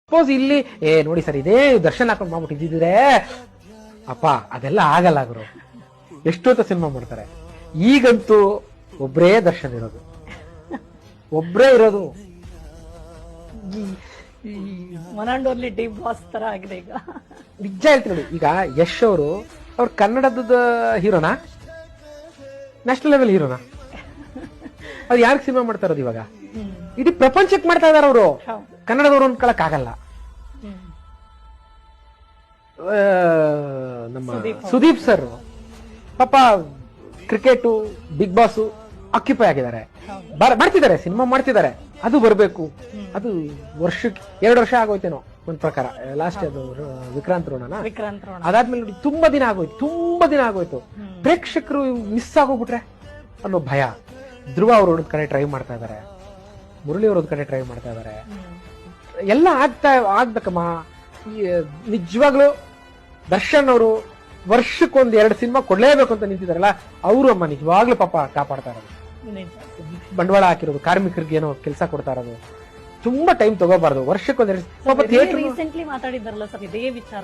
Suppose ಇಲ್ಲಿ ನೋಡಿ sir ಇದೇ ದರ್ಶನ್ ಹಾಕೊಂಡು ಮಾಡ್ಬಿಟ್ಟಿದ್ರೆ ಅಪ್ಪ ಅದೆಲ್ಲ ಆಗಲ್ಲ ಗುರು. ಎಷ್ಟೊತ್ತ ಸಿನಿಮಾ ಮಾಡ್ತಾರೆ. ಈಗಂತೂ ಒಬ್ರೇ ದರ್ಶನ್ ಇರೋದು, ಒಬ್ರೇ ಇರೋದು. One and only D boss ತರ ಆಗಿದೆ ಈಗ. ನಿಜ ಹೇಳ್ತೀನಿ ನೋಡಿ, ಈಗ ಯಶ್ ಅವರು ಅವ್ರ ಕನ್ನಡದ ಹೀರೋನಾ ನ್ಯಾಷನಲ್ ಲೆವೆಲ್ ಹೀರೋನಾ? ಅವ್ರು ಯಾರಿಗೆ ಸಿನಿಮಾ ಮಾಡ್ತಾ ಇರೋದು ಇವಾಗ? ಇಡೀ ಪ್ರಪಂಚಕ್ಕೆ ಮಾಡ್ತಾ ಇದಾರೆ ಅವರು. ಕನ್ನಡದವ್ರು ಅನ್ಕೊಳಕ್ ಆಗಲ್ಲ. ನಮ್ಮ ಸುದೀಪ್ ಸರ್ ಪಾಪ ಕ್ರಿಕೆಟ್ ಬಿಗ್ ಬಾಸ್ ಆಕ್ಯುಪೈ ಆಗಿದ್ದಾರೆ, ಮಾಡ್ತಿದ್ದಾರೆ, ಸಿನಿಮಾ ಮಾಡ್ತಿದ್ದಾರೆ. ಅದು ಬರ್ಬೇಕು. ಅದು ವರ್ಷಕ್ಕೆ 2 ವರ್ಷ ಆಗೋಯ್ತೇನೋ ಒಂದ್ ಪ್ರಕಾರ. ಲಾಸ್ಟ್ ಅದು ವಿಕ್ರಾಂತ್ ರೋಣನ ಅದಾದ್ಮೇಲೆ ನೋಡಿ ತುಂಬಾ ದಿನ ಆಗೋಯ್ತು. ಪ್ರೇಕ್ಷಕರು ಮಿಸ್ ಆಗೋಗ್ಬಿಟ್ರೆ ಅನ್ನೋ ಭಯ. ಧ್ರುವ ಅವರು ಒಂದ್ ಕಡೆ ಟ್ರೈ ಮಾಡ್ತಾ ಇದಾರೆ, ಮುರಳಿ ಅವರು ಒಂದ್ ಕಡೆ ಟ್ರೈ ಮಾಡ್ತಾ ಇದಾರೆ. ಎಲ್ಲ ಆಗ್ಬೇಕಮ್ಮ. ನಿಜವಾಗ್ಲು ದರ್ಶನ್ ಅವರು ವರ್ಷಕ್ಕೊಂದ್ 2 ಸಿನಿಮಾ ಕೊಡ್ಲೇಬೇಕು ಅಂತ ನಿಂತಿದಾರಲ್ಲ, ಅವರು ಅಮ್ಮ ನಿಜವಾಗ್ಲೂ ಪಾಪ ಕಾಪಾಡ್ತಾ ಇರೋದು. ಬಂಡವಾಳ ಹಾಕಿರೋದು, ಕಾರ್ಮಿಕರಿಗೆ ಏನೋ ಕೆಲಸ ಕೊಡ್ತಾ ಇರೋದು. ತುಂಬಾ ಟೈಮ್ ತಗೋಬಾರ್ದು. ವರ್ಷಕ್ಕೊಂದ್ 2 ರೀಸೆಂಟ್ಲಿ ಮಾತಾಡಿದ್ದಾರಲ್ಲ ಸರ್ ಇದೇ ವಿಚಾರ.